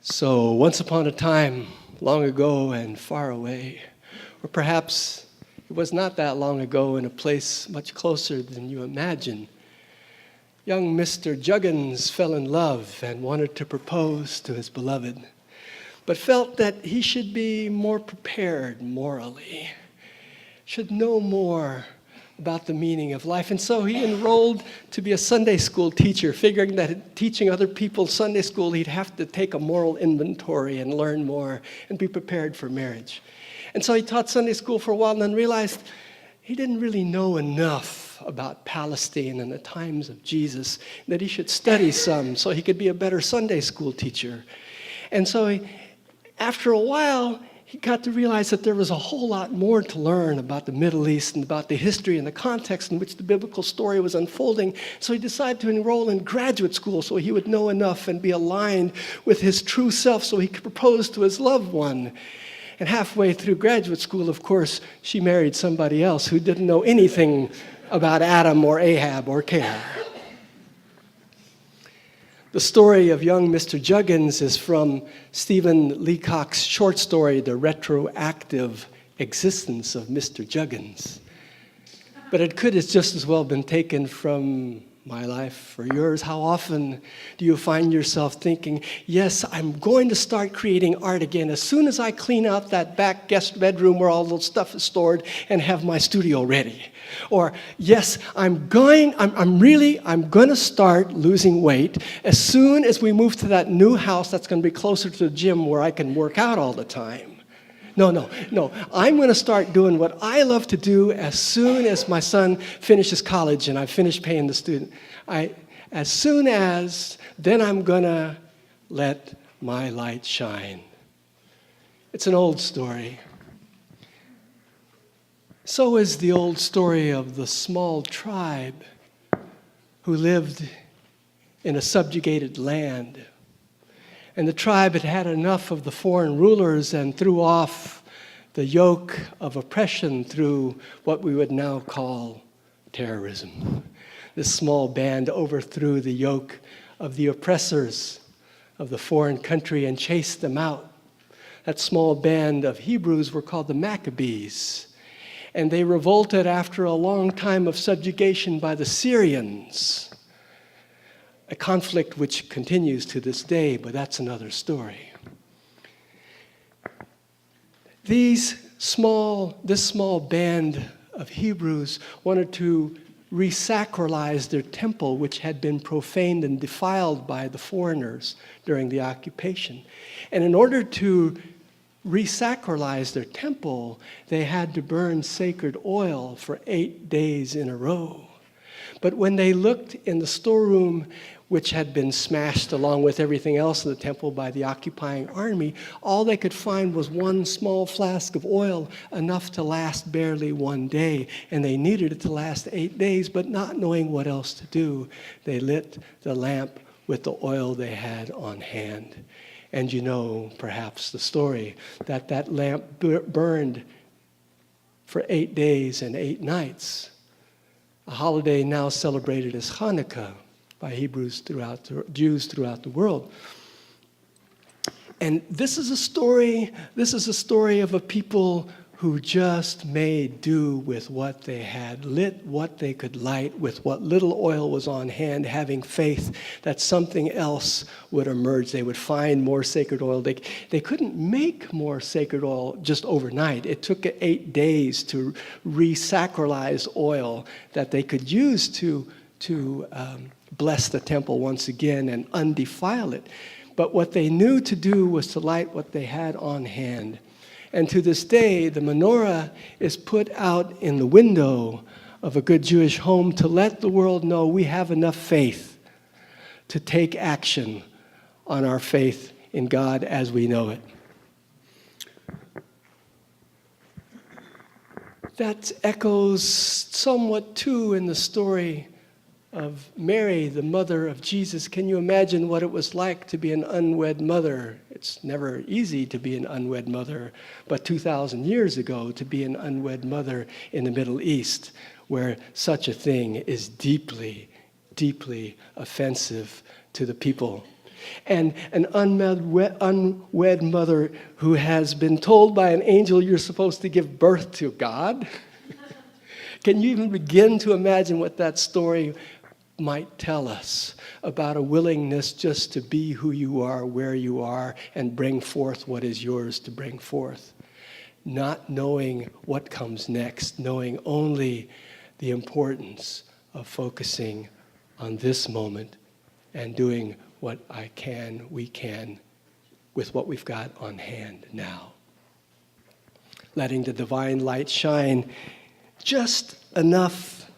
So once upon a time, long ago and far away, or perhaps it was not that long ago in a place much closer than you imagine, young Mr. Juggins fell in love and wanted to propose to his beloved, but felt that he should be more prepared morally, should know more about the meaning of life. And so he enrolled to be a Sunday school teacher, figuring that teaching other people Sunday school, he'd have to take a moral inventory and learn more and be prepared for marriage. And so he taught Sunday school for a while and then realized he didn't really know enough about Palestine and the times of Jesus, that he should study some so he could be a better Sunday school teacher. And so after a while, he got to realize that there was a whole lot more to learn about the Middle East and about the history and the context in which the biblical story was unfolding. So he decided to enroll in graduate school so he would know enough and be aligned with his true self so he could propose to his loved one. And halfway through graduate school, of course, she married somebody else who didn't know anything about Adam or Ahab or care. The story of young Mr. Juggins is from Stephen Leacock's short story, The Retroactive Existence of Mr. Juggins. But it could have just as well been taken from my life or yours. How often do you find yourself thinking, yes, I'm going to start creating art again as soon as I clean out that back guest bedroom where all the stuff is stored and have my studio ready? Or, yes, I'm going to start losing weight as soon as we move to that new house that's going to be closer to the gym where I can work out all the time. No. I'm going to start doing what I love to do as soon as my son finishes college and I finish paying the student. Then I'm going to let my light shine. It's an old story. So is the old story of the small tribe who lived in a subjugated land. And the tribe had had enough of the foreign rulers and threw off the yoke of oppression through what we would now call terrorism. This small band overthrew the yoke of the oppressors of the foreign country and chased them out. That small band of Hebrews were called the Maccabees. And they revolted after a long time of subjugation by the Syrians, a conflict which continues to this day, but that's another story. This small band of Hebrews wanted to resacralize their temple, which had been profaned and defiled by the foreigners during the occupation. And in order to resacralize their temple, they had to burn sacred oil for 8 days in a row. But when they looked in the storeroom, which had been smashed along with everything else in the temple by the occupying army, all they could find was one small flask of oil, enough to last barely 1 day. And they needed it to last 8 days, but not knowing what else to do, they lit the lamp with the oil they had on hand. And you know, perhaps, the story that lamp burned for 8 days and 8 nights, a holiday now celebrated as Hanukkah by Jews throughout the world. And this is a story of a people who just made do with what they had, lit what they could light with what little oil was on hand, having faith that something else would emerge. They would find more sacred oil. They couldn't make more sacred oil just overnight. It took 8 days to resacralize oil that they could use to bless the temple once again and undefile it. But what they knew to do was to light what they had on hand. And to this day, the menorah is put out in the window of a good Jewish home to let the world know we have enough faith to take action on our faith in God as we know it. That echoes somewhat too in the story of Mary, the mother of Jesus. Can you imagine what it was like to be an unwed mother? It's never easy to be an unwed mother, but 2,000 years ago, to be an unwed mother in the Middle East, where such a thing is deeply, deeply offensive to the people. And an unwed mother who has been told by an angel you're supposed to give birth to God. Can you even begin to imagine what that story might tell us about a willingness just to be who you are, where you are, and bring forth what is yours to bring forth? Not knowing what comes next, knowing only the importance of focusing on this moment and doing what we can with what we've got on hand now. Letting the divine light shine just enough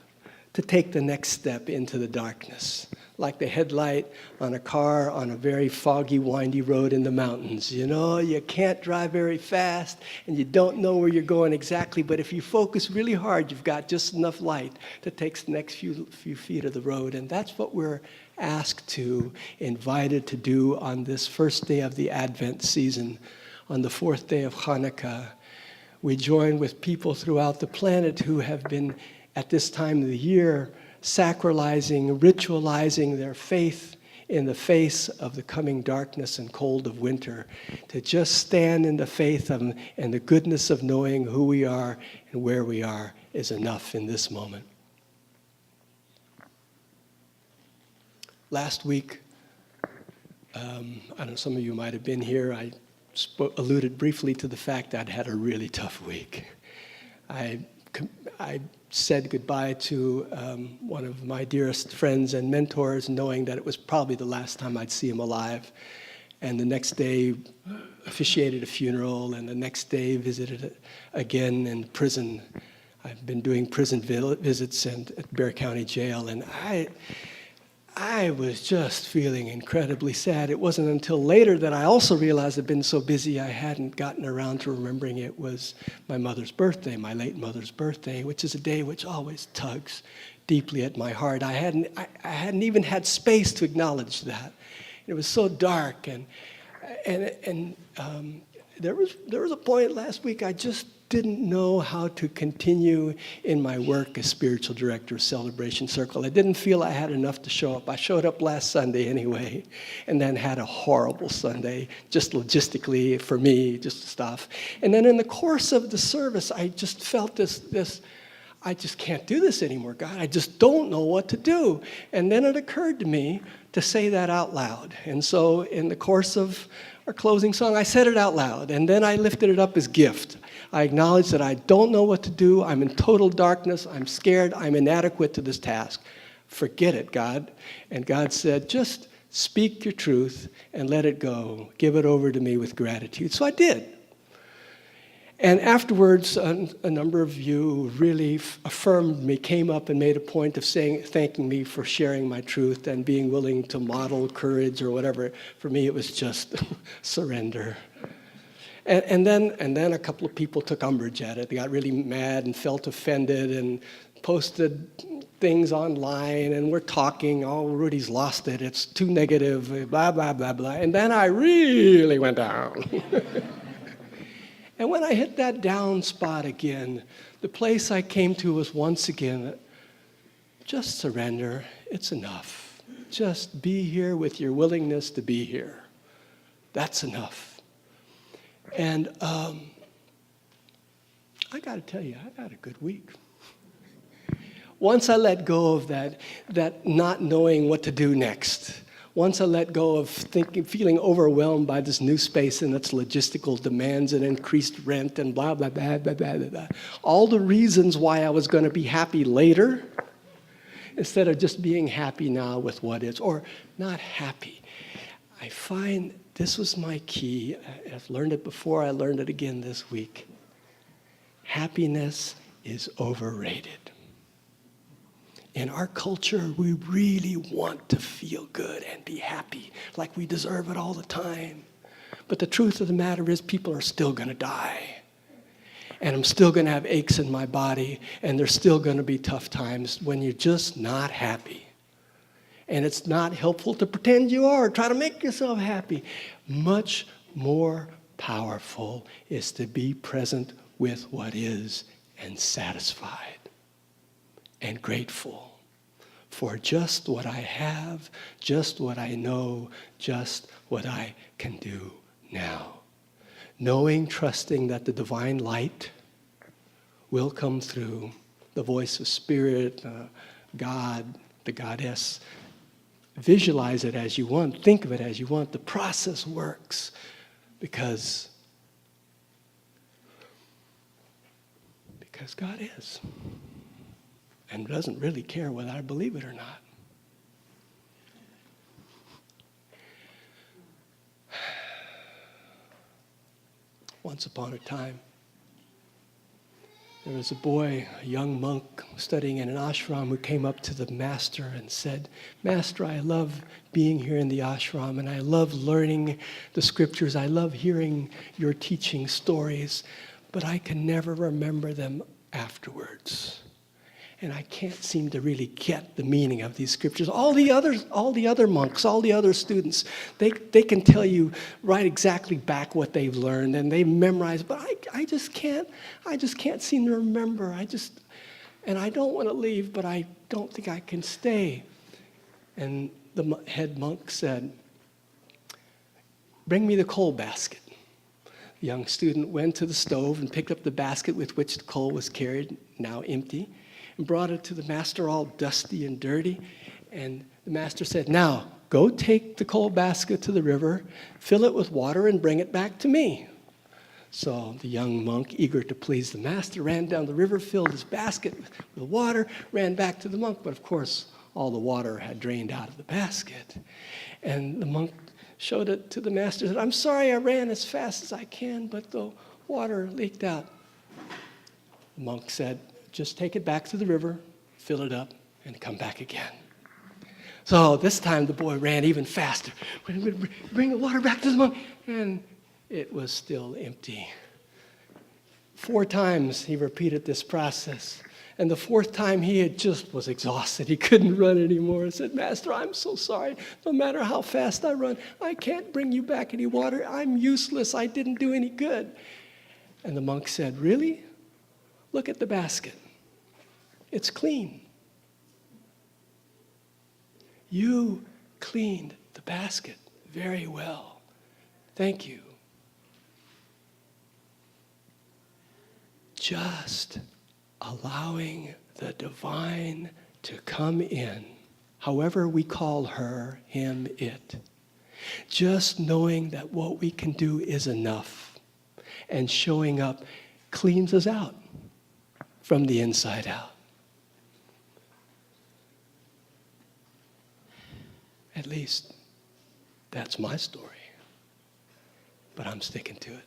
to take the next step into the darkness, like the headlight on a car on a very foggy, windy road in the mountains. You know, you can't drive very fast, and you don't know where you're going exactly, but if you focus really hard, you've got just enough light to take the next few feet of the road, and that's what we're asked to, invited to do on this first day of the Advent season, on the fourth day of Hanukkah. We join with people throughout the planet who have been, at this time of the year, sacralizing, ritualizing their faith in the face of the coming darkness and cold of winter, to just stand in the faith and the goodness of knowing who we are and where we are is enough in this moment. Last week, I know some of you might have been here, I alluded briefly to the fact I'd had a really tough week. I said goodbye to one of my dearest friends and mentors, knowing that it was probably the last time I'd see him alive. And the next day, officiated a funeral, and the next day visited again in prison. I've been doing prison visits at Bexar County Jail, and I was just feeling incredibly sad. It wasn't until later that I also realized I'd been so busy I hadn't gotten around to remembering it was my mother's birthday, my late mother's birthday, which is a day which always tugs deeply at my heart. I hadn't even had space to acknowledge that. It was so dark, and there was a point last week I just didn't know how to continue in my work as spiritual director of Celebration Circle. I didn't feel I had enough to show up. I showed up last Sunday anyway, and then had a horrible Sunday, just logistically for me, just stuff. And then in the course of the service, I just felt this, I just can't do this anymore, God. I just don't know what to do. And then it occurred to me to say that out loud. And so in the course of our closing song, I said it out loud, and then I lifted it up as gift. I acknowledge that I don't know what to do. I'm in total darkness. I'm scared. I'm inadequate to this task. Forget it, God. And God said, just speak your truth and let it go. Give it over to me with gratitude. So I did. And afterwards, a number of you really affirmed me, came up and made a point of thanking me for sharing my truth and being willing to model courage or whatever. For me, it was just surrender. And then a couple of people took umbrage at it. They got really mad and felt offended and posted things online, and we're talking, oh, Rudi's lost it, it's too negative, blah, blah, blah, blah. And then I really went down. And when I hit that down spot again, the place I came to was once again, just surrender, it's enough. Just be here with your willingness to be here. That's enough. And I got to tell you, I had a good week. Once I let go of that not knowing what to do next, once I let go of feeling overwhelmed by this new space and its logistical demands and increased rent and blah, blah, blah, blah, blah, blah, blah, all the reasons why I was going to be happy later, instead of just being happy now with what is, or not happy, I find this was my key. I've learned it before, I learned it again this week. Happiness is overrated. In our culture, we really want to feel good and be happy, like we deserve it all the time. But the truth of the matter is people are still going to die. And I'm still going to have aches in my body, and there's still going to be tough times when you're just not happy. And it's not helpful to pretend you are, try to make yourself happy. Much more powerful is to be present with what is and satisfied and grateful for just what I have, just what I know, just what I can do now. Knowing, trusting that the divine light will come through, the voice of Spirit, God, the Goddess. Visualize it as you want, think of it as you want. The process works because God is, and doesn't really care whether I believe it or not. Once upon a time, there was a boy, a young monk studying in an ashram, who came up to the master and said, "Master, I love being here in the ashram, and I love learning the scriptures. I love hearing your teaching stories, but I can never remember them afterwards. And I can't seem to really get the meaning of these scriptures." All the other monks, all the other students, they can tell you right exactly back what they've learned and they've memorized, but I just can't seem to remember. And I don't want to leave, but I don't think I can stay. And the head monk said, "Bring me the coal basket." The young student went to the stove and picked up the basket with which the coal was carried, now empty, and brought it to the master, all dusty and dirty. And the master said, "Now, go take the coal basket to the river, fill it with water, and bring it back to me." So the young monk, eager to please the master, ran down the river, filled his basket with water, ran back to the monk. But of course, all the water had drained out of the basket. And the monk showed it to the master and said, "I'm sorry, I ran as fast as I can, but the water leaked out." The monk said, "Just take it back to the river, fill it up, and come back again." So this time the boy ran even faster. Bring the water back to the monk, and it was still empty. 4 times he repeated this process. And the 4th time he was exhausted. He couldn't run anymore. He said, "Master, I'm so sorry. No matter how fast I run, I can't bring you back any water. I'm useless. I didn't do any good." And the monk said, "Really? Look at the basket. It's clean. You cleaned the basket very well. Thank you." Just allowing the divine to come in, however we call her, him, it. Just knowing that what we can do is enough, and showing up cleans us out from the inside out. At least that's my story, but I'm sticking to it.